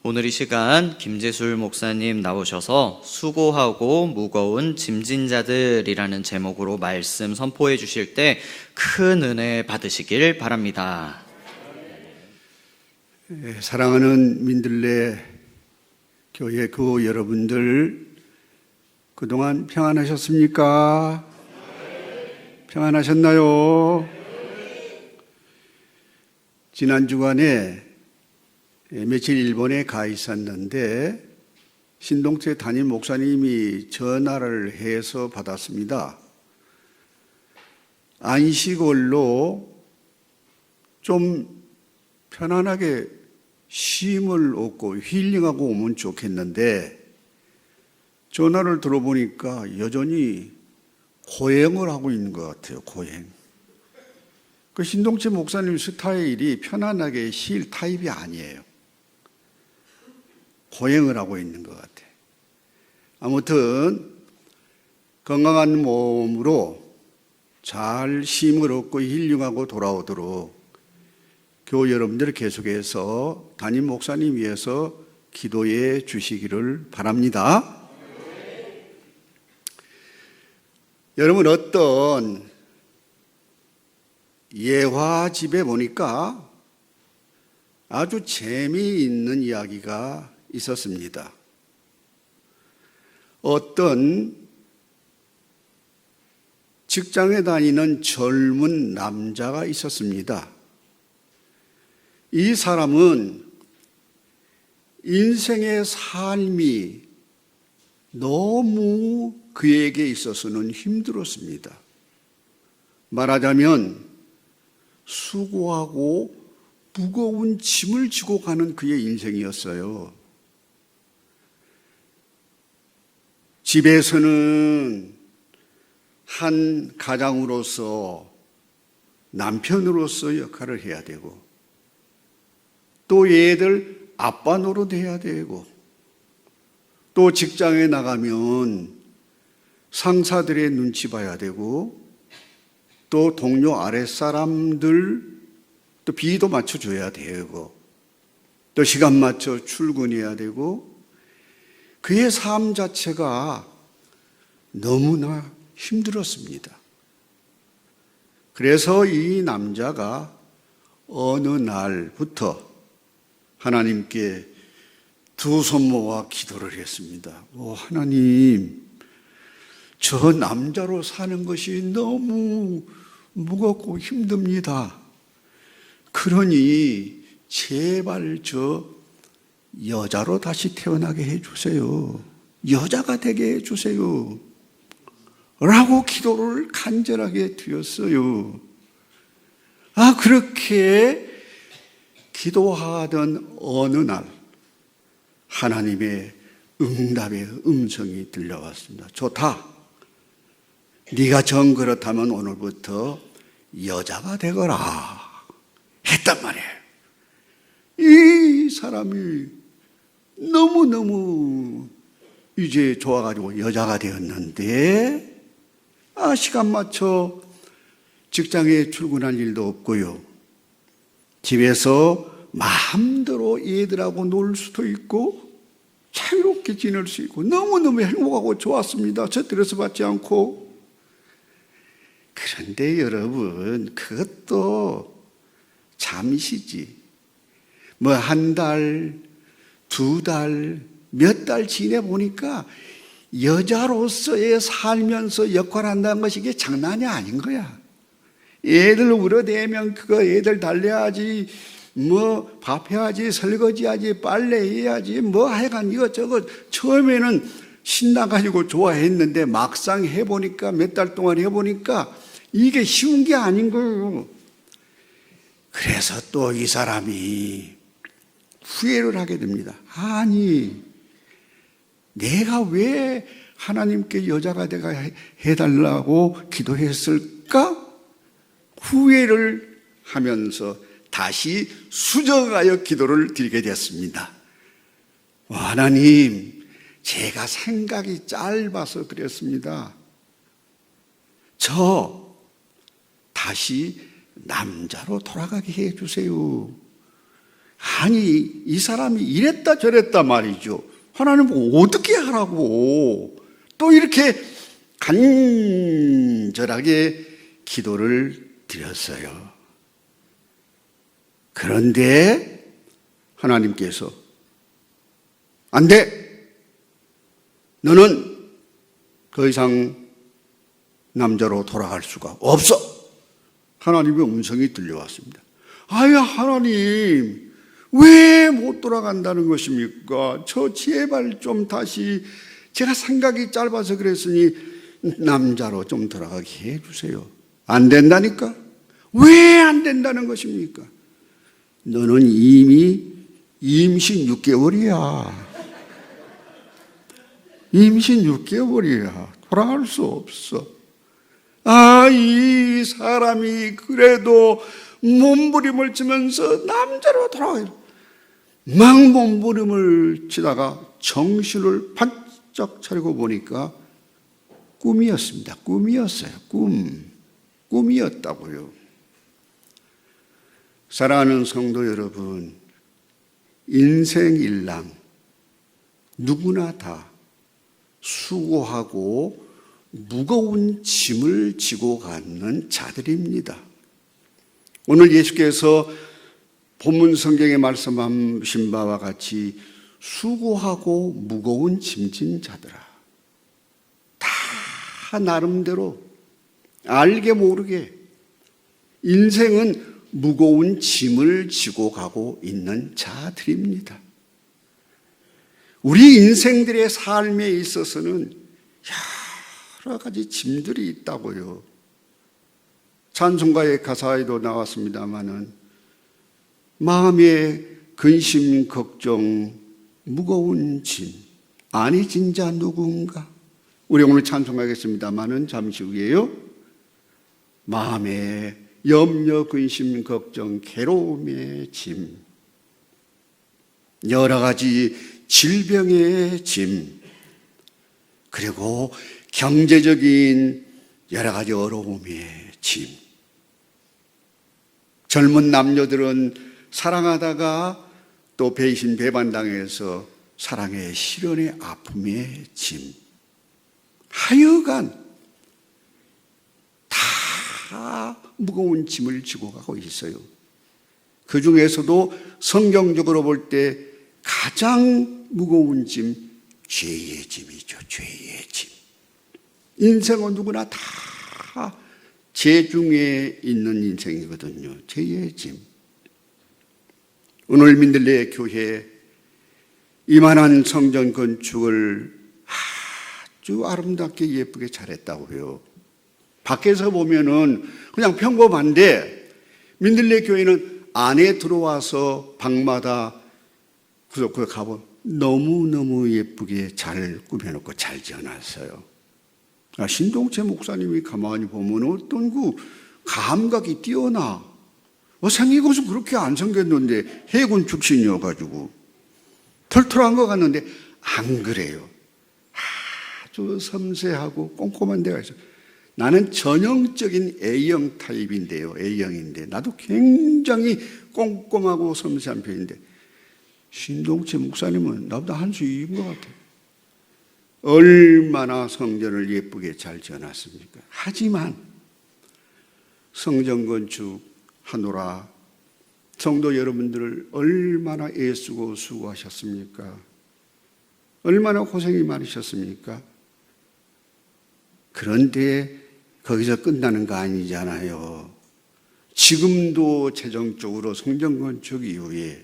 오늘 이 시간 김재술 목사님 나오셔서 수고하고 무거운 짐진 자들이라는 제목으로 말씀 선포해 주실 때 큰 은혜 받으시길 바랍니다. 사랑하는 민들레 교회 그 여러분들, 그동안 평안하셨습니까? 평안하셨나요? 지난 주간에 며칠 일본에 가 있었는데 신동체 담임 목사님이 전화를 해서 받았습니다. 안식월로 좀 편안하게 쉼을 얻고 힐링하고 오면 좋겠는데 전화를 들어보니까 여전히 고행을 하고 있는 것 같아요. 고행. 그 신동체 목사님 스타일이 편안하게 쉴 타입이 아니에요. 고행을 하고 있는 것 같아요. 아무튼 건강한 몸으로 잘 쉼을 얻고 힐링하고 돌아오도록 교회 여러분들 계속해서 담임 목사님 위해서 기도해 주시기를 바랍니다. 여러분, 어떤 예화집에 보니까 아주 재미있는 이야기가 있었습니다. 어떤 직장에 다니는 젊은 남자가 있었습니다. 이 사람은 인생의 삶이 너무 그에게 있어서는 힘들었습니다. 말하자면 수고하고 무거운 짐을 지고 가는 그의 인생이었어요. 집에서는 한 가장으로서 남편으로서 역할을 해야 되고 또 얘들 아빠 노릇해야 되고 또 직장에 나가면 상사들의 눈치 봐야 되고 또 동료 아랫사람들 또 비도 맞춰줘야 되고 또 시간 맞춰 출근해야 되고 그의 삶 자체가 너무나 힘들었습니다. 그래서 이 남자가 어느 날부터 하나님께 두 손 모아 기도를 했습니다. 하나님, 저 남자로 사는 것이 너무 무겁고 힘듭니다. 그러니 제발 저 여자로 다시 태어나게 해주세요. 여자가 되게 해주세요. 라고 기도를 간절하게 드렸어요. 그렇게 기도하던 어느 날 하나님의 응답의 음성이 들려왔습니다. 좋다. 네가 정 그렇다면 오늘부터 여자가 되거라 했단 말이에요. 이 사람이 너무너무 이제 좋아가지고 여자가 되었는데 시간 맞춰 직장에 출근할 일도 없고요. 집에서 마음대로 얘들하고 놀 수도 있고 자유롭게 지낼 수 있고 너무너무 행복하고 좋았습니다. 스트레스 받지 않고. 그런데 여러분, 그것도 잠시지. 한 달, 두 달, 몇 달 지내보니까 여자로서의 살면서 역할한다는 것이 이게 장난이 아닌 거야. 애들 울어대면 그거 애들 달래야지, 밥해야지, 설거지해야지, 빨래해야지, 하여간 이것저것 처음에는 신나가지고 좋아했는데 막상 해보니까 몇 달 동안 해보니까 이게 쉬운 게 아닌 거예요. 그래서 또 이 사람이 후회를 하게 됩니다. 아니, 내가 왜 하나님께 여자가 되가 해달라고 기도했을까? 후회를 하면서 다시 수정하여 기도를 드리게 됐습니다. 하나님, 제가 생각이 짧아서 그랬습니다. 저 다시 남자로 돌아가게 해주세요. 아니, 이 사람이 이랬다 저랬다 말이죠. 하나님 어떻게 하라고 또 이렇게 간절하게 기도를 드렸어요. 그런데 하나님께서 안 돼! 너는 더 이상 남자로 돌아갈 수가 없어! 하나님의 음성이 들려왔습니다. 아유, 하나님, 왜 못 돌아간다는 것입니까? 저 제발 좀 다시, 제가 생각이 짧아서 그랬으니 남자로 좀 돌아가게 해주세요. 안 된다니까? 왜 안 된다는 것입니까? 너는 이미 임신 6개월이야. 임신 6개월이야. 돌아갈 수 없어. 아, 이 사람이 그래도 몸부림을 치면서 남자로 돌아가요. 막 몸부림을 치다가 정신을 반짝 차리고 보니까 꿈이었습니다. 꿈이었어요. 꿈이었다고요. 사랑하는 성도 여러분, 인생일랑 누구나 다 수고하고 무거운 짐을 지고 가는 자들입니다. 오늘 예수께서 본문 성경에 말씀하신 바와 같이 수고하고 무거운 짐진 자들아, 다 나름대로 알게 모르게 인생은 무거운 짐을 지고 가고 있는 자들입니다. 우리 인생들의 삶에 있어서는 여러 가지 짐들이 있다고요. 찬송가의 가사에도 나왔습니다마는 마음의 근심, 걱정, 무거운 짐, 아니 진짜 누군가? 우리 오늘 찬송하겠습니다마는 잠시 후에요. 마음의 염려, 근심, 걱정, 괴로움의 짐, 여러 가지 질병의 짐, 그리고 경제적인 여러 가지 어려움의 짐. 젊은 남녀들은 사랑하다가 또 배신, 배반당해서 사랑의 실연의 아픔의 짐. 하여간 다 무거운 짐을 지고 가고 있어요. 그 중에서도 성경적으로 볼 때 가장 무거운 짐, 죄의 짐이죠. 죄의 짐. 인생은 누구나 다 죄 중에 있는 인생이거든요. 죄의 짐. 오늘 민들레 교회 이만한 성전 건축을 아주 아름답게 예쁘게 잘했다고요. 밖에서 보면은 그냥 평범한데 민들레 교회는 안에 들어와서 방마다 구석구석 가보면 너무너무 예쁘게 잘 꾸며놓고 잘 지어놨어요. 신동채 목사님이 가만히 보면 어떤 그 감각이 뛰어나. 생긴 것은 그렇게 안 생겼는데 해군 출신이어가지고 털털한 것 같는데 안 그래요. 아주 섬세하고 꼼꼼한 데가 있어요. 나는 전형적인 A형 타입인데요. A형인데 나도 굉장히 꼼꼼하고 섬세한 편인데 신동채 목사님은 나보다 한 수 이긴 것 같아요. 얼마나 성전을 예쁘게 잘 지어놨습니까? 하지만 성전 건축 하노라 성도 여러분들을 얼마나 애쓰고 수고하셨습니까? 얼마나 고생이 많으셨습니까? 그런데 거기서 끝나는 거 아니잖아요. 지금도 재정적으로 성전 건축 이후에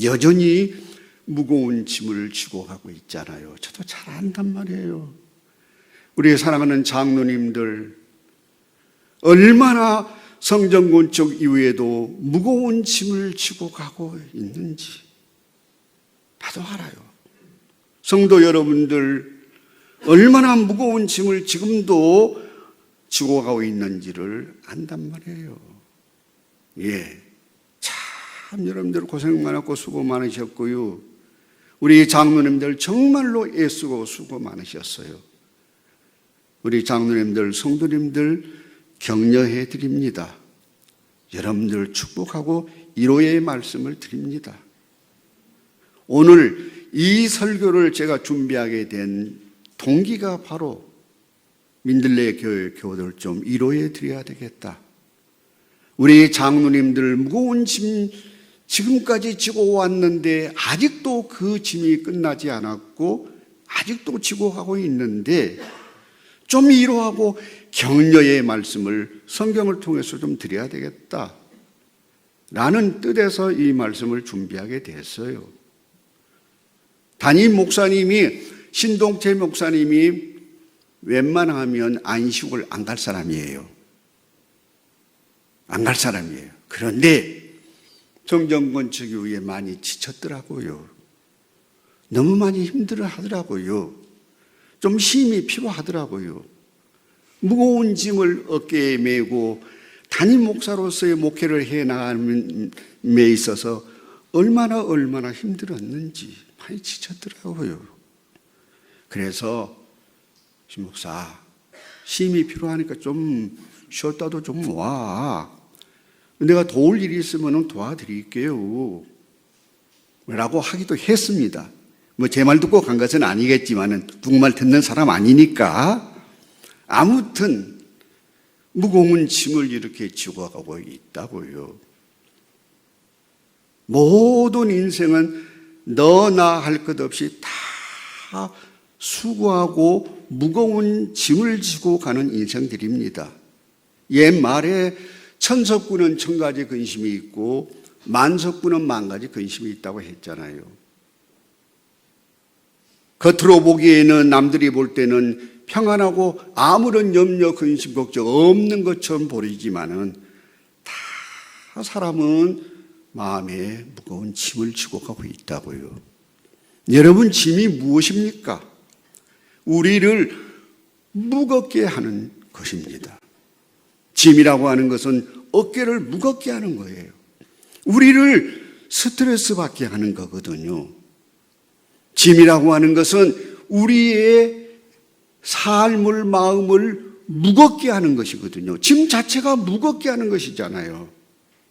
여전히 무거운 짐을 지고 가고 있잖아요. 저도 잘 안단 말이에요. 우리 사랑하는 장로님들 얼마나 성전 건축 이후에도 무거운 짐을 지고 가고 있는지 나도 알아요. 성도 여러분들 얼마나 무거운 짐을 지금도 지고 가고 있는지를 안단 말이에요. 예, 참 여러분들 고생 많았고 수고 많으셨고요. 우리 장로님들 정말로 애쓰고 수고 많으셨어요. 우리 장로님들, 성도님들 격려해 드립니다. 여러분들 축복하고 위로의 말씀을 드립니다. 오늘 이 설교를 제가 준비하게 된 동기가 바로 민들레 교회 교우들 좀 위로해 드려야 되겠다. 우리 장로님들 무거운 짐 지금까지 지고 왔는데 아직도 그 짐이 끝나지 않았고 아직도 지고 가고 있는데 좀 위로하고 격려의 말씀을 성경을 통해서 좀 드려야 되겠다 라는 뜻에서 이 말씀을 준비하게 됐어요. 담임 목사님이, 신동태 목사님이 웬만하면 안식을 안 갈 사람이에요. 안 갈 사람이에요. 그런데 성전 건축 이후에 많이 지쳤더라고요. 너무 많이 힘들어 하더라고요. 좀 힘이 필요하더라고요. 무거운 짐을 어깨에 메고 담임 목사로서의 목회를 해 나가는 데 있어서 얼마나 힘들었는지 많이 지쳤더라고요. 그래서 신 목사, 힘이 필요하니까 좀 쉬었다도 좀 와. 내가 도울 일이 있으면 도와드릴게요 라고 하기도 했습니다. 뭐 제 말 듣고 간 것은 아니겠지만 누구말 듣는 사람 아니니까. 아무튼 무거운 짐을 이렇게 지고 가고 있다고요. 모든 인생은 너나 할 것 없이 다 수고하고 무거운 짐을 지고 가는 인생들입니다. 옛말에 천석구는 천가지 근심이 있고 만석구는 만가지 근심이 있다고 했잖아요. 겉으로 보기에는 남들이 볼 때는 평안하고 아무런 염려, 근심, 걱정 없는 것처럼 보이지만은 다 사람은 마음에 무거운 짐을 지고 가고 있다고요. 여러분, 짐이 무엇입니까? 우리를 무겁게 하는 것입니다. 짐이라고 하는 것은 어깨를 무겁게 하는 거예요. 우리를 스트레스 받게 하는 거거든요. 짐이라고 하는 것은 우리의 삶을, 마음을 무겁게 하는 것이거든요. 짐 자체가 무겁게 하는 것이잖아요.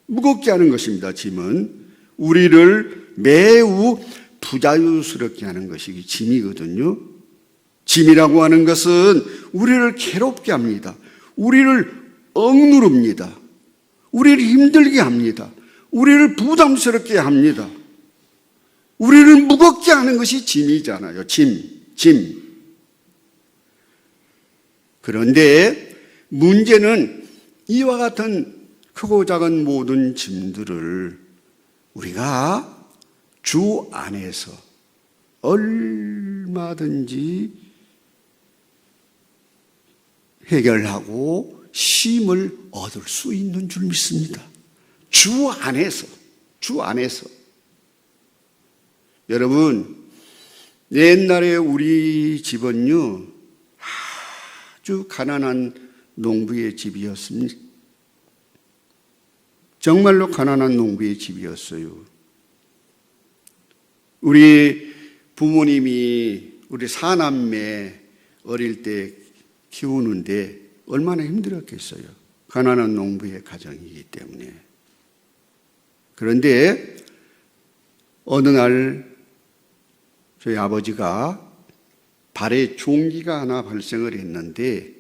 무겁게 하는 것입니다. 짐은 우리를 매우 부자유스럽게 하는 것이 짐이거든요. 짐이라고 하는 것은 우리를 괴롭게 합니다. 우리를 억누릅니다. 우리를 힘들게 합니다. 우리를 부담스럽게 합니다. 우리를 무겁게 하는 것이 짐이잖아요. 짐. 그런데 문제는 이와 같은 크고 작은 모든 짐들을 우리가 주 안에서 얼마든지 해결하고 쉼을 얻을 수 있는 줄 믿습니다. 주 안에서. 여러분, 옛날에 우리 집은요, 아주 가난한 농부의 집이었습니다. 정말로 가난한 농부의 집이었어요. 우리 부모님이 우리 사남매 어릴 때 키우는데 얼마나 힘들었겠어요. 가난한 농부의 가정이기 때문에. 그런데 어느 날 저희 아버지가 발에 종기가 하나 발생을 했는데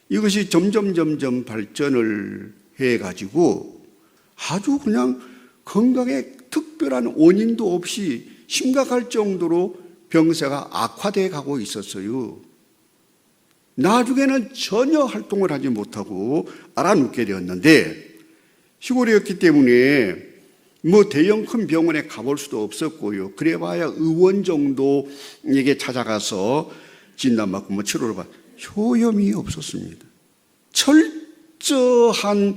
이것이 점점 발전을 해가지고 아주 그냥 건강에 특별한 원인도 없이 심각할 정도로 병세가 악화돼 가고 있었어요. 나중에는 전혀 활동을 하지 못하고 알아눕게 되었는데 시골이었기 때문에 뭐 대형 큰 병원에 가볼 수도 없었고요. 그래봐야 의원 정도에게 찾아가서 진단받고 뭐 치료를 받 효염이 없었습니다. 철저한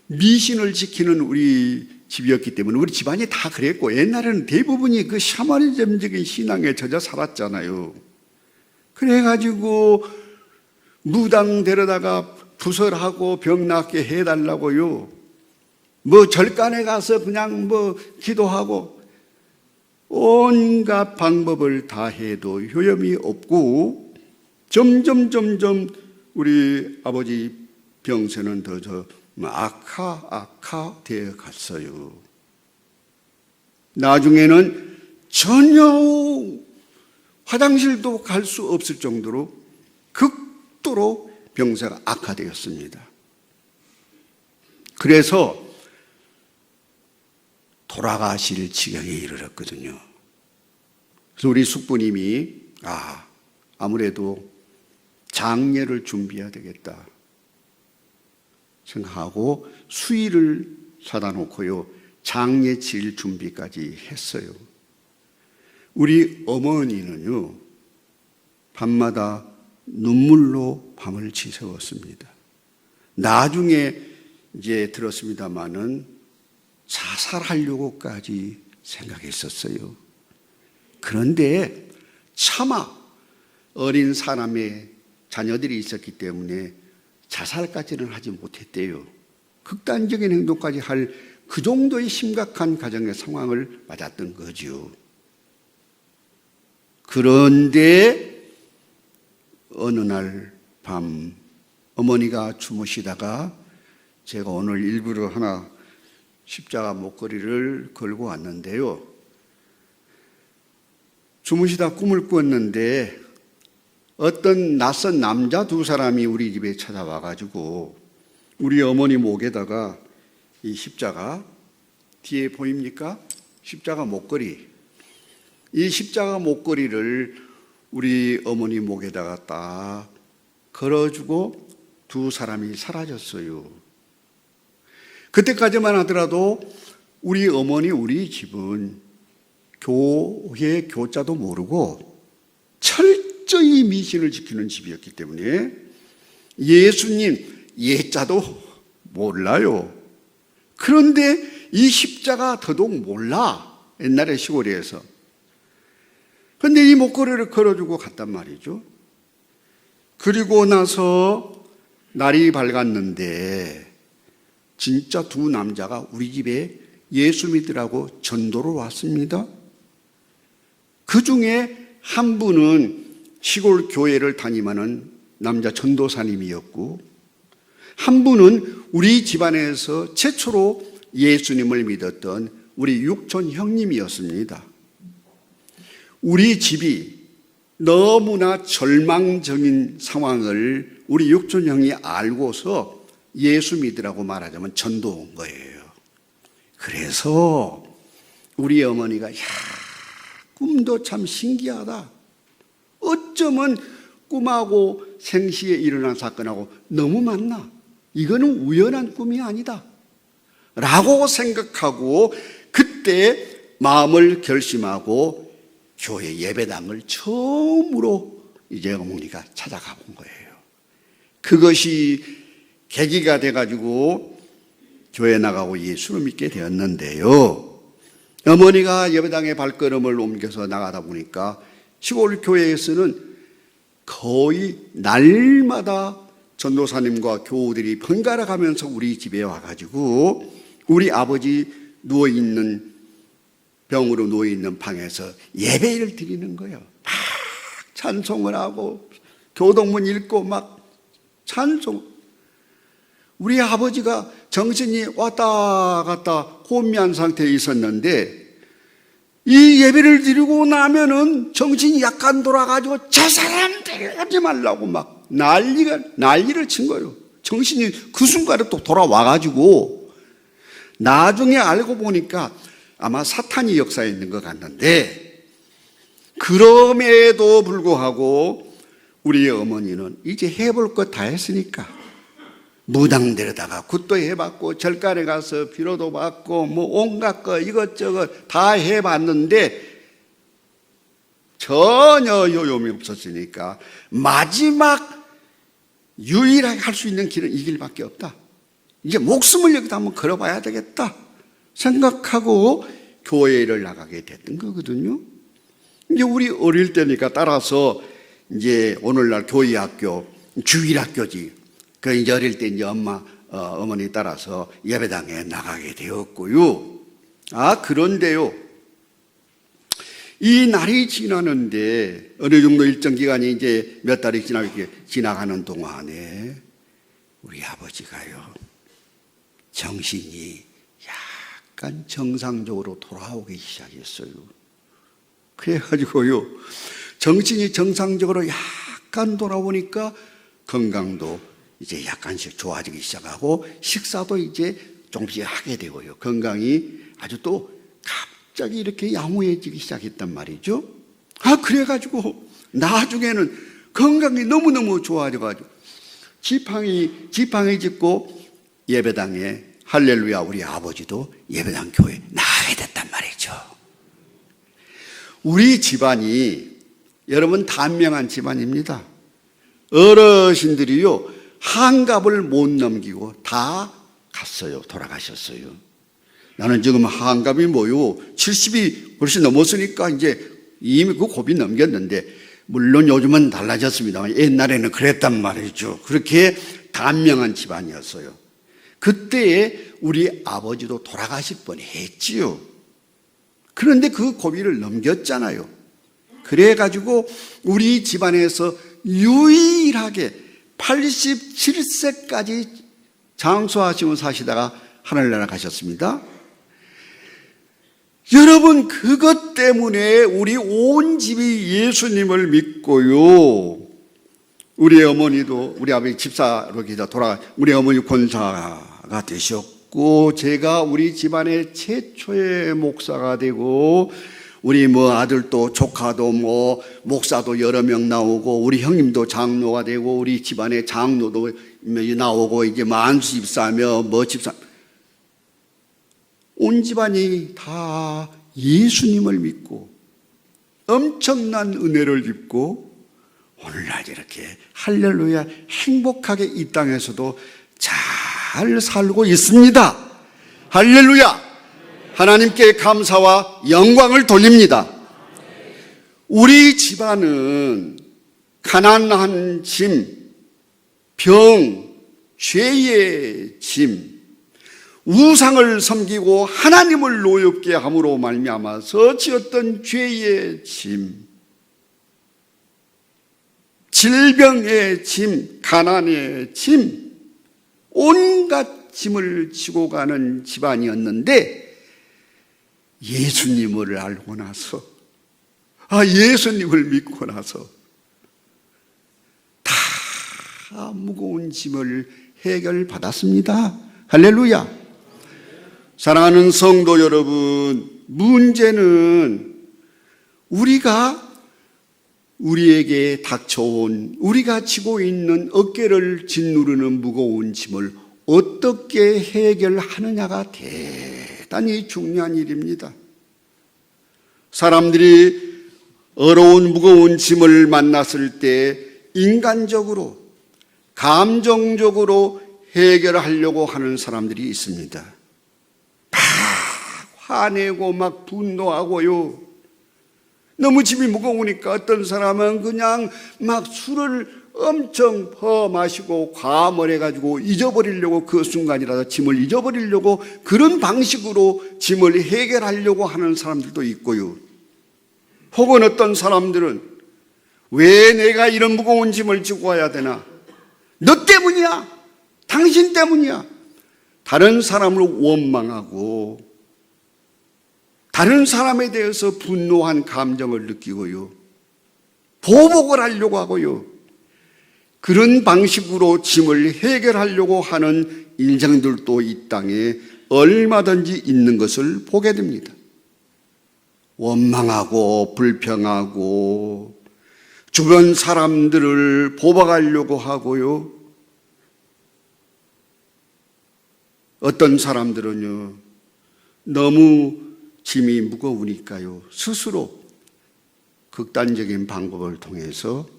미신을 지키는 우리 집이었기 때문에 우리 집안이 다 그랬고 옛날에는 대부분이 그 샤머니즘적인 신앙에 젖어 살았잖아요. 그래가지고 무당 데려다가 부설하고 병 낫게 해달라고요. 뭐 절간에 가서 그냥 뭐 기도하고 온갖 방법을 다 해도 효염이 없고 점점 우리 아버지 병세는 더 악화되어 갔어요. 나중에는 전혀 화장실도 갈 수 없을 정도로 극도로 병세가 악화되었습니다. 그래서 돌아가실 지경에 이르렀거든요. 그래서 우리 숙부님이 아무래도 장례를 준비해야 되겠다 생각하고 수의를 사다 놓고요, 장례 질 준비까지 했어요. 우리 어머니는요, 밤마다 눈물로 밤을 지새웠습니다. 나중에 이제 들었습니다마는 자살하려고까지 생각했었어요. 그런데 차마 어린 사람의 자녀들이 있었기 때문에 자살까지는 하지 못했대요. 극단적인 행동까지 할 그 정도의 심각한 가정의 상황을 맞았던 거죠. 그런데 어느 날 밤 어머니가 주무시다가 제가 오늘 일부러 하나 십자가 목걸이를 걸고 왔는데요. 주무시다 꿈을 꿨는데 어떤 낯선 남자 두 사람이 우리 집에 찾아와가지고 우리 어머니 목에다가 이 십자가 뒤에 보입니까? 십자가 목걸이. 이 십자가 목걸이를 우리 어머니 목에다가 딱 걸어주고 두 사람이 사라졌어요. 그때까지만 하더라도 우리 어머니, 우리 집은 교회 교자도 모르고 철저히 미신을 지키는 집이었기 때문에 예수님 예자도 몰라요. 그런데 이 십자가 더더욱 몰라. 옛날에 시골에서. 그런데 이 목걸이를 걸어주고 갔단 말이죠. 그리고 나서 날이 밝았는데 진짜 두 남자가 우리 집에 예수 믿으라고 전도를 왔습니다. 그 중에 한 분은 시골 교회를 담임하는 남자 전도사님이었고, 한 분은 우리 집안에서 최초로 예수님을 믿었던 우리 육촌 형님이었습니다. 우리 집이 너무나 절망적인 상황을 우리 육촌 형이 알고서 예수 믿으라고 말하자면 전도 온 거예요. 그래서 우리 어머니가 꿈도 참 신기하다. 어쩌면 꿈하고 생시에 일어난 사건하고 너무 맞나? 이거는 우연한 꿈이 아니다 라고 생각하고 그때 마음을 결심하고 교회 예배당을 처음으로 이제 어머니가 찾아가 본 거예요. 그것이 계기가 돼가지고 교회 나가고 예수를 믿게 되었는데요. 어머니가 예배당에 발걸음을 옮겨서 나가다 보니까 시골 교회에서는 거의 날마다 전도사님과 교우들이 번갈아 가면서 우리 집에 와가지고 우리 아버지 누워있는 병으로 누워있는 방에서 예배를 드리는 거예요. 막 찬송을 하고 교동문 읽고 막 찬송. 우리 아버지가 정신이 왔다 갔다 혼미한 상태에 있었는데 이 예배를 드리고 나면은 정신이 약간 돌아가지고 저 사람 데려가지 말라고 막 난리를 친 거예요. 정신이 그 순간에 또 돌아와가지고 나중에 알고 보니까 아마 사탄이 역사했는 것 같는데, 그럼에도 불구하고 우리 어머니는 이제 해볼 것 다 했으니까 무당 데려다가 굿도 해봤고 절간에 가서 비로도 받고 뭐 온갖 거 이것저것 다 해봤는데 전혀 요염이 없었으니까 마지막 유일하게 할 수 있는 길은 이 길밖에 없다. 이제 목숨을 여기다 한번 걸어봐야 되겠다 생각하고 교회를 나가게 됐던 거거든요. 이제 우리 어릴 때니까 따라서 이제 오늘날 교회 학교 주일학교지. 그 이제 어릴 때 이제 어머니 따라서 예배당에 나가게 되었고요. 그런데요. 이 날이 지나는데 어느 정도 일정 기간이 이제 몇 달이 지나가는 동안에 우리 아버지가요. 정신이 약간 정상적으로 돌아오기 시작했어요. 그래가지고요, 정신이 정상적으로 약간 돌아오니까 건강도 이제 약간씩 좋아지기 시작하고 식사도 이제 조금씩 하게 되고요. 건강이 아주 또 갑자기 이렇게 양호해지기 시작했단 말이죠. 그래가지고 나중에는 건강이 너무너무 좋아져가지고 지팡이 짚고 예배당에 할렐루야 우리 아버지도 예배당 교회 나가게 됐단 말이죠. 우리 집안이 여러분 단명한 집안입니다. 어르신들이요 한갑을 못 넘기고 다 갔어요. 돌아가셨어요. 나는 지금 한갑이 뭐요 70이 훨씬 넘었으니까 이제 이미 그 고비 넘겼는데, 물론 요즘은 달라졌습니다만 옛날에는 그랬단 말이죠. 그렇게 단명한 집안이었어요. 그때에 우리 아버지도 돌아가실 뻔했지요. 그런데 그 고비를 넘겼잖아요. 그래가지고 우리 집안에서 유일하게 87세까지 장수하시고 사시다가 하늘나라 가셨습니다. 여러분, 그것 때문에 우리 온 집이 예수님을 믿고요. 우리 어머니도 우리 아버지 집사로 우리 어머니 권사가 되셨고, 제가 우리 집안의 최초의 목사가 되고, 우리 아들도 조카도 목사도 여러 명 나오고, 우리 형님도 장로가 되고, 우리 집안의 장로도 나오고, 이제 만수 집사며 집사, 온 집안이 다 예수님을 믿고 엄청난 은혜를 입고 오늘날 이렇게 할렐루야 행복하게 이 땅에서도 잘 살고 있습니다. 할렐루야, 하나님께 감사와 영광을 돌립니다. 우리 집안은 가난한 짐, 병, 죄의 짐, 우상을 섬기고 하나님을 노엽게 함으로 말미암아서 지었던 죄의 짐, 질병의 짐, 가난의 짐, 온갖 짐을 지고 가는 집안이었는데, 예수님을 알고 나서, 예수님을 믿고 나서 다 무거운 짐을 해결받았습니다. 할렐루야. 사랑하는 성도 여러분, 문제는 우리에게 닥쳐온, 우리가 지고 있는 어깨를 짓누르는 무거운 짐을 어떻게 해결하느냐가 대단히 중요한 일입니다. 사람들이 어려운 무거운 짐을 만났을 때 인간적으로, 감정적으로 해결하려고 하는 사람들이 있습니다. 화내고 막 분노하고요. 너무 짐이 무거우니까 어떤 사람은 그냥 막 술을 엄청 퍼마시고 과몰해가지고 잊어버리려고, 그 순간이라도 짐을 잊어버리려고 그런 방식으로 짐을 해결하려고 하는 사람들도 있고요. 혹은 어떤 사람들은 왜 내가 이런 무거운 짐을 지고 와야 되나? 너 때문이야. 당신 때문이야. 다른 사람을 원망하고 다른 사람에 대해서 분노한 감정을 느끼고요. 보복을 하려고 하고요. 그런 방식으로 짐을 해결하려고 하는 인생들도 이 땅에 얼마든지 있는 것을 보게 됩니다. 원망하고 불평하고 주변 사람들을 보복하려고 하고요. 어떤 사람들은요, 너무 짐이 무거우니까요, 스스로 극단적인 방법을 통해서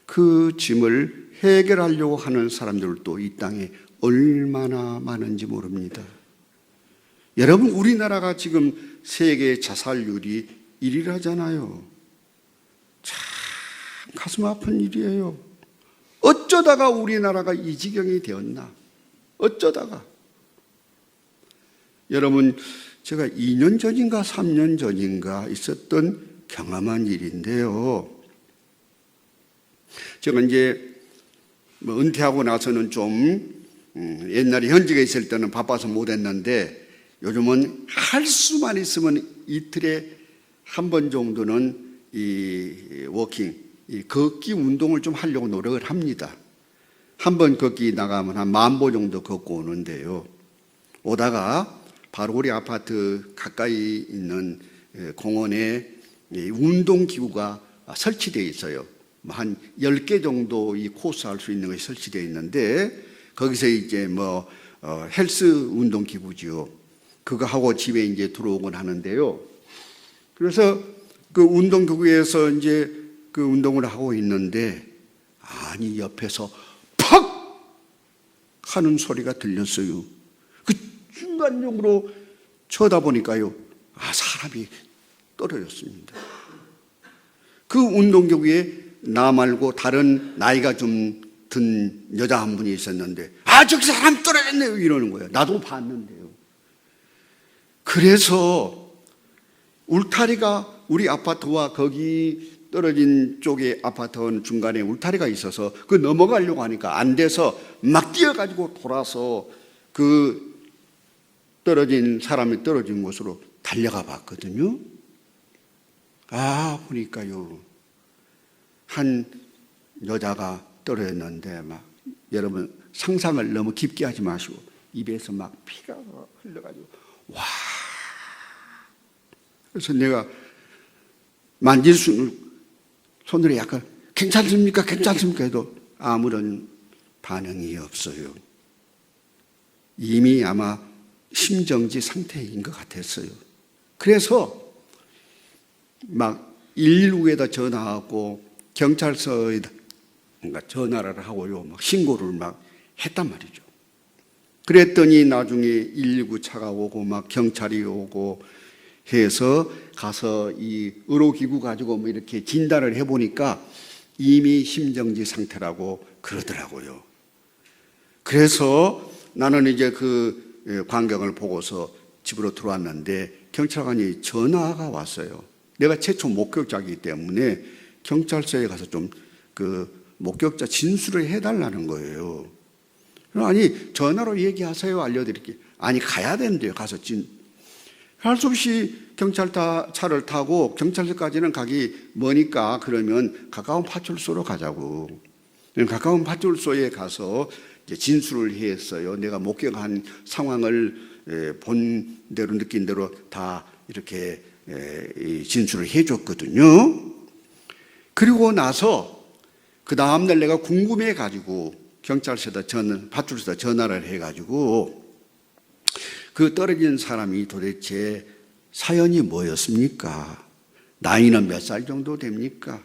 그 짐을 해결하려고 하는 사람들도 이 땅에 얼마나 많은지 모릅니다. 여러분, 우리나라가 지금 세계 자살률이 1위라잖아요. 참 가슴 아픈 일이에요. 어쩌다가 우리나라가 이 지경이 되었나? 어쩌다가. 여러분, 제가 2년 전인가 3년 전인가 있었던 경험한 일인데요. 제가 이제 은퇴하고 나서는 좀 옛날에 현직에 있을 때는 바빠서 못했는데, 요즘은 할 수만 있으면 이틀에 한 번 정도는 이 워킹, 이 걷기 운동을 좀 하려고 노력을 합니다. 한 번 걷기 나가면 한 10,000보 정도 걷고 오는데요. 오다가 바로 우리 아파트 가까이 있는 공원에 운동기구가 설치되어 있어요. 한 10개 정도 이 코스 할 수 있는 것이 설치되어 있는데, 거기서 이제 헬스 운동기구지요. 그거 하고 집에 이제 들어오곤 하는데요. 그래서 그 운동기구에서 이제 그 운동을 하고 있는데, 아니, 옆에서 팍! 하는 소리가 들렸어요. 그 순간적으로 쳐다보니까요, 사람이 떨어졌습니다. 그 운동기구에 나 말고 다른 나이가 좀 든 여자 한 분이 있었는데, 저기 사람 떨어졌네요, 이러는 거예요. 나도 봤는데요. 그래서 울타리가 우리 아파트와 거기 떨어진 쪽에 아파트 중간에 울타리가 있어서 그 넘어가려고 하니까 안 돼서 막 뛰어가지고 돌아서 그 떨어진 사람이 떨어진 곳으로 달려가 봤거든요. 보니까요, 한 여자가 떨어졌는데, 여러분 상상을 너무 깊게 하지 마시고 입에서 막 피가 흘러가지고, 그래서 내가 만질 손으로 약간 괜찮습니까? 괜찮습니까? 해도 아무런 반응이 없어요. 이미 아마 심정지 상태인 것 같았어요. 그래서 막 119에다 전화하고 경찰서에다 전화를 하고요, 막 신고를 막 했단 말이죠. 그랬더니 나중에 119 차가 오고 막 경찰이 오고 해서 가서 이 의료기구 가지고 이렇게 진단을 해보니까 이미 심정지 상태라고 그러더라고요. 그래서 나는 이제 그 광경을 보고서 집으로 들어왔는데 경찰관이 전화가 왔어요. 내가 최초 목격자이기 때문에 경찰서에 가서 좀 그 목격자 진술을 해달라는 거예요. 아니, 전화로 얘기하세요, 알려드릴게요. 아니, 가야 된대요. 가서 할 수 없이 차를 타고 경찰서까지는 가기 머니까 그러면 가까운 파출소로 가자고. 가까운 파출소에 가서 이제 진술을 했어요. 내가 목격한 상황을 본 대로 느낀 대로 다 이렇게 진술을 해줬거든요. 그리고 나서 그 다음날 내가 궁금해가지고 경찰서에다 파출소에다 전화를 해가지고 그 떨어진 사람이 도대체 사연이 뭐였습니까? 나이는 몇 살 정도 됩니까?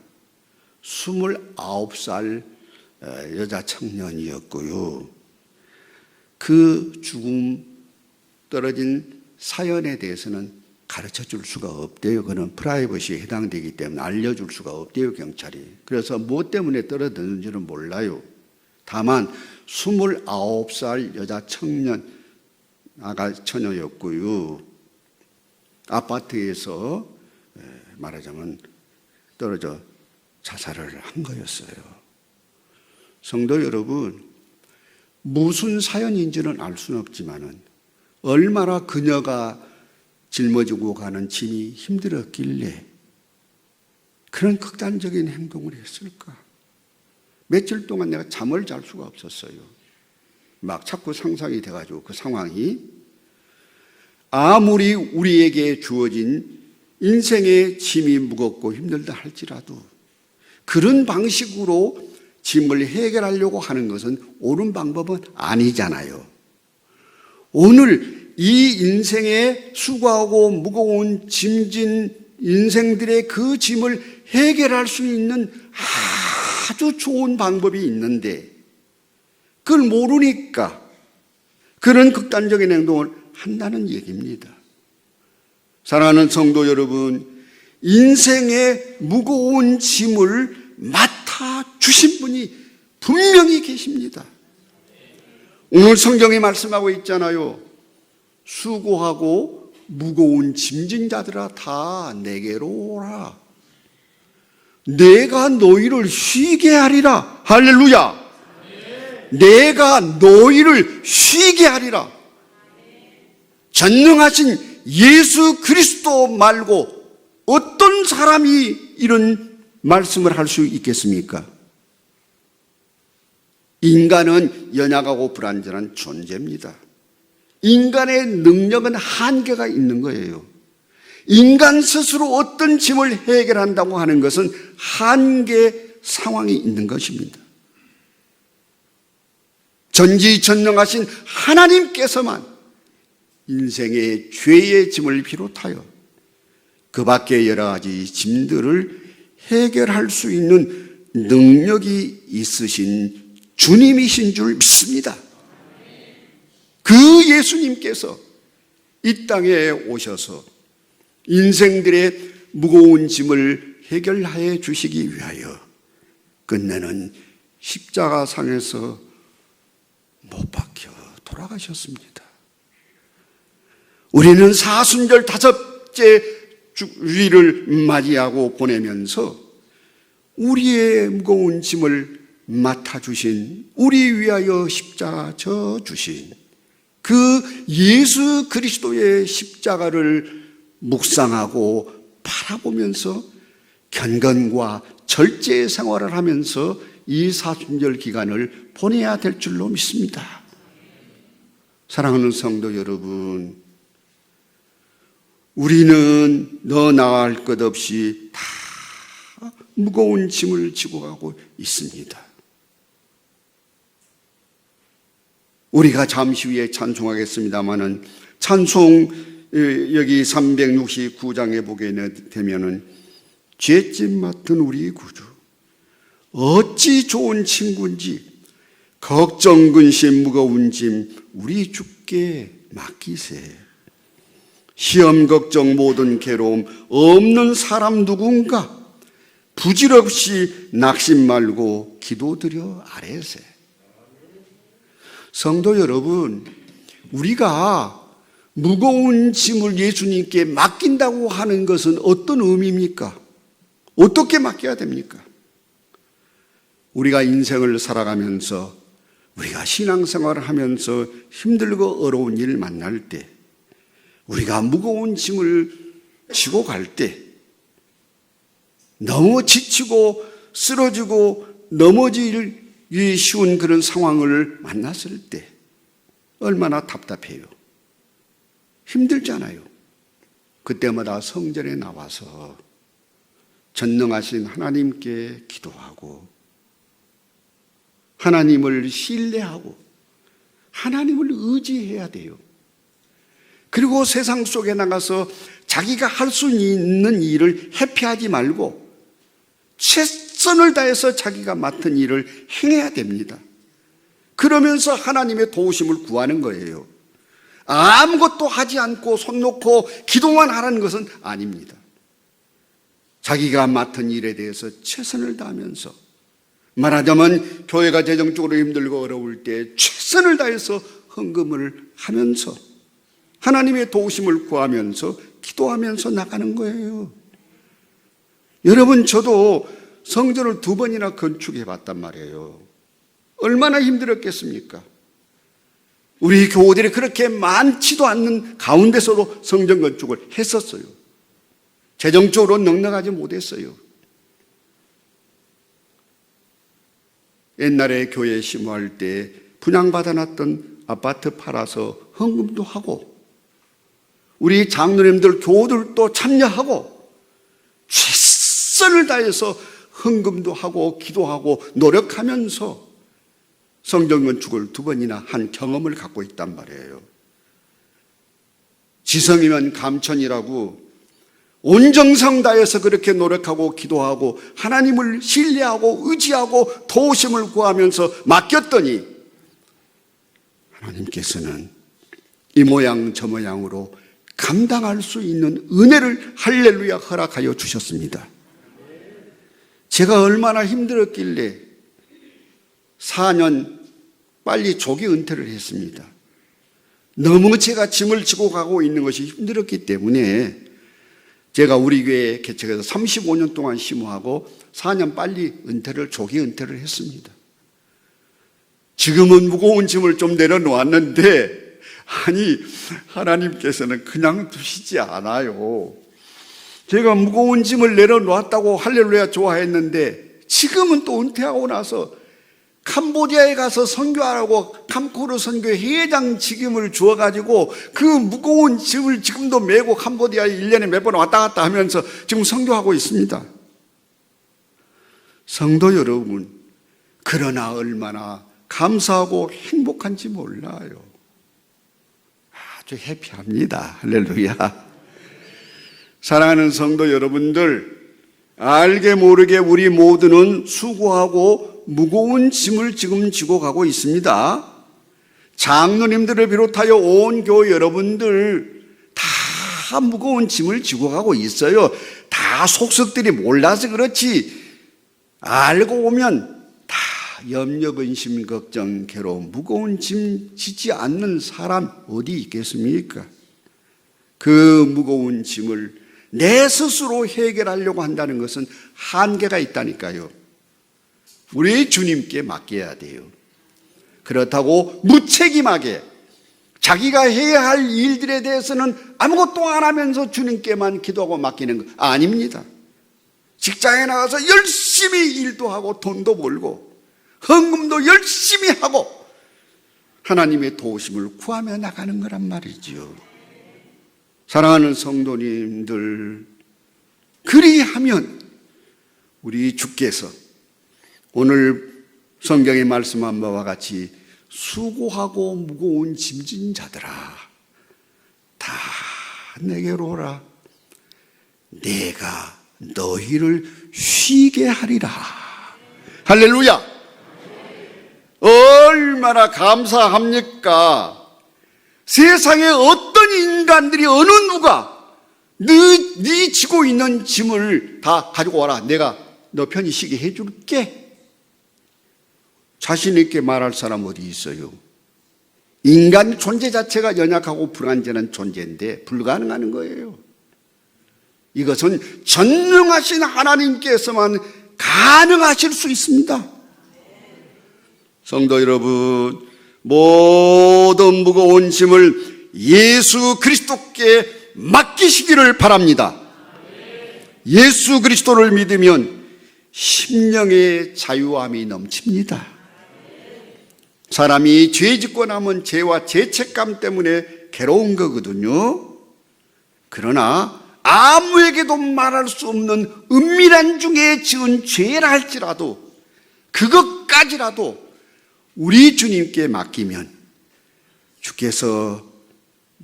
29살 여자 청년이었고요. 그 죽음 떨어진 사연에 대해서는 가르쳐 줄 수가 없대요. 그는 프라이버시에 해당되기 때문에 알려줄 수가 없대요, 경찰이. 그래서 뭐 때문에 떨어졌는지는 몰라요. 다만 29살 여자 처녀였고요. 아파트에서 말하자면 떨어져 자살을 한 거였어요. 성도 여러분, 무슨 사연인지는 알 수는 없지만은 얼마나 그녀가 짊어지고 가는 짐이 힘들었길래 그런 극단적인 행동을 했을까? 며칠 동안 내가 잠을 잘 수가 없었어요. 막 자꾸 상상이 돼가지고 그 상황이 아무리 우리에게 주어진 인생의 짐이 무겁고 힘들다 할지라도 그런 방식으로 짐을 해결하려고 하는 것은 옳은 방법은 아니잖아요. 오늘 이 인생의 수고하고 무거운 짐진 인생들의 그 짐을 해결할 수 있는 아주 좋은 방법이 있는데 그걸 모르니까 그런 극단적인 행동을 한다는 얘기입니다. 사랑하는 성도 여러분, 인생의 무거운 짐을 맡아주신 분이 분명히 계십니다. 오늘 성경이 말씀하고 있잖아요. 수고하고 무거운 짐진 자들아 다 내게로 오라. 내가 너희를 쉬게 하리라. 할렐루야. 내가 너희를 쉬게 하리라. 전능하신 예수 그리스도 말고 어떤 사람이 이런 말씀을 할 수 있겠습니까? 인간은 연약하고 불완전한 존재입니다. 인간의 능력은 한계가 있는 거예요. 인간 스스로 어떤 짐을 해결한다고 하는 것은 한계 상황이 있는 것입니다. 전지전능하신 하나님께서만 인생의 죄의 짐을 비롯하여 그 밖에 여러 가지 짐들을 해결할 수 있는 능력이 있으신 주님이신 줄 믿습니다. 그 예수님께서 이 땅에 오셔서 인생들의 무거운 짐을 해결하여 주시기 위하여 끝내는 십자가상에서 못 박혀 돌아가셨습니다. 우리는 사순절 다섯째 주일을 맞이하고 보내면서 우리의 무거운 짐을 맡아주신, 우리 위하여 십자가 져 주신 그 예수 그리스도의 십자가를 묵상하고 바라보면서 경건과 절제 생활을 하면서 이 사순절 기간을 보내야 될 줄로 믿습니다. 사랑하는 성도 여러분, 우리는 너 나갈 것 없이 다 무거운 짐을 지고 가고 있습니다. 우리가 잠시 후에 찬송하겠습니다마는 찬송 여기 369장에 보게 되면은 죄짐 맡은 우리 구주 어찌 좋은 친구인지 걱정 근심 무거운 짐 우리 주께 맡기세. 시험 걱정 모든 괴로움 없는 사람 누군가 부질없이 낙심 말고 기도드려 아뢰세. 성도 여러분, 우리가 무거운 짐을 예수님께 맡긴다고 하는 것은 어떤 의미입니까? 어떻게 맡겨야 됩니까? 우리가 인생을 살아가면서, 우리가 신앙생활을 하면서 힘들고 어려운 일을 만날 때, 우리가 무거운 짐을 지고 갈 때, 너무 지치고 쓰러지고 넘어지기 쉬운 그런 상황을 만났을 때 얼마나 답답해요. 힘들잖아요. 그때마다 성전에 나와서 전능하신 하나님께 기도하고 하나님을 신뢰하고 하나님을 의지해야 돼요. 그리고 세상 속에 나가서 자기가 할 수 있는 일을 회피하지 말고 최선을 다해서 자기가 맡은 일을 행해야 됩니다. 그러면서 하나님의 도우심을 구하는 거예요. 아무것도 하지 않고 손 놓고 기도만 하라는 것은 아닙니다. 자기가 맡은 일에 대해서 최선을 다하면서, 말하자면 교회가 재정적으로 힘들고 어려울 때 최선을 다해서 헌금을 하면서 하나님의 도우심을 구하면서 기도하면서 나가는 거예요. 여러분, 저도 성전을 2번이나 건축해 봤단 말이에요. 얼마나 힘들었겠습니까? 우리 교우들이 그렇게 많지도 않는 가운데서도 성전 건축을 했었어요. 재정적으로 넉넉하지 못했어요. 옛날에 교회 심호할 때 분양받아놨던 아파트 팔아서 헌금도 하고, 우리 장로님들 교우들도 참여하고 최선을 다해서 헌금도 하고 기도하고 노력하면서 성전 건축을 2번이나 한 경험을 갖고 있단 말이에요. 지성이면 감천이라고 온 정성 다해서 그렇게 노력하고 기도하고 하나님을 신뢰하고 의지하고 도우심을 구하면서 맡겼더니 하나님께서는 이 모양 저 모양으로 감당할 수 있는 은혜를 할렐루야 허락하여 주셨습니다. 제가 얼마나 힘들었길래 4년 빨리 조기 은퇴를 했습니다. 너무 제가 짐을 지고 가고 있는 것이 힘들었기 때문에 제가 우리 교회 개척해서 35년 동안 심호하고 4년 빨리 조기 은퇴를 했습니다. 지금은 무거운 짐을 좀 내려놓았는데 아니, 하나님께서는 그냥 두시지 않아요. 제가 무거운 짐을 내려놓았다고 할렐루야 좋아했는데 지금은 또 은퇴하고 나서 캄보디아에 가서 선교하라고 캄코르 선교 회장 직임을 주어가지고 그 무거운 짐을 지금도 메고 캄보디아에 1년에 몇 번 왔다 갔다 하면서 지금 선교하고 있습니다. 성도 여러분, 그러나 얼마나 감사하고 행복한지 몰라요. 아주 해피합니다. 할렐루야. 사랑하는 성도 여러분들, 알게 모르게 우리 모두는 수고하고 무거운 짐을 지금 지고 가고 있습니다. 장로님들을 비롯하여 온 교회 여러분들 다 무거운 짐을 지고 가고 있어요. 다 속속들이 몰라서 그렇지 알고 오면 다 염려, 근심, 걱정, 괴로움, 무거운 짐 지지 않는 사람 어디 있겠습니까? 그 무거운 짐을 내 스스로 해결하려고 한다는 것은 한계가 있다니까요. 우리 주님께 맡겨야 돼요. 그렇다고 무책임하게 자기가 해야 할 일들에 대해서는 아무것도 안 하면서 주님께만 기도하고 맡기는 거 아닙니다. 직장에 나가서 열심히 일도 하고 돈도 벌고 헌금도 열심히 하고 하나님의 도우심을 구하며 나가는 거란 말이죠. 사랑하는 성도님들, 그리하면 우리 주께서 오늘 성경에 말씀한 바와 같이 수고하고 무거운 짐진 자들아 다 내게로 오라. 내가 너희를 쉬게 하리라. 할렐루야. 얼마나 감사합니까? 세상에 어떤 인간들이 어느 누가 네 지고 있는 짐을 다 가지고 와라. 내가 너 편히 쉬게 해줄게. 자신 있게 말할 사람 어디 있어요? 인간 존재 자체가 연약하고 불완전한 존재인데 불가능한 거예요. 이것은 전능하신 하나님께서만 가능하실 수 있습니다. 성도 여러분, 모든 무거운 짐을 예수 그리스도께 맡기시기를 바랍니다. 예수 그리스도를 믿으면 심령의 자유함이 넘칩니다. 사람이 죄 짓고 남은 죄와 죄책감 때문에 괴로운 거거든요. 그러나 아무에게도 말할 수 없는 은밀한 중에 지은 죄라 할지라도 그것까지라도 우리 주님께 맡기면 주께서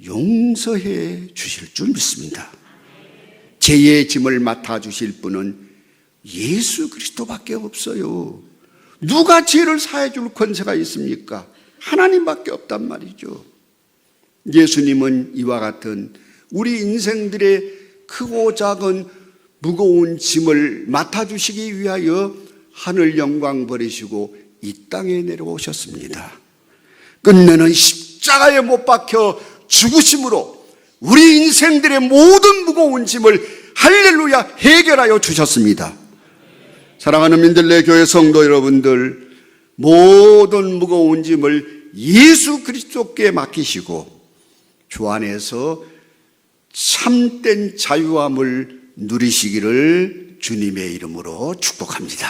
용서해 주실 줄 믿습니다. 죄의 짐을 맡아주실 분은 예수 그리스도밖에 없어요. 누가 죄를 사해 줄 권세가 있습니까? 하나님밖에 없단 말이죠. 예수님은 이와 같은 우리 인생들의 크고 작은 무거운 짐을 맡아주시기 위하여 하늘 영광 버리시고 이 땅에 내려오셨습니다. 끝내는 십자가에 못 박혀 죽으심으로 우리 인생들의 모든 무거운 짐을 할렐루야 해결하여 주셨습니다. 사랑하는 민들레 교회 성도 여러분들, 모든 무거운 짐을 예수 그리스도께 맡기시고 주 안에서 참된 자유함을 누리시기를 주님의 이름으로 축복합니다.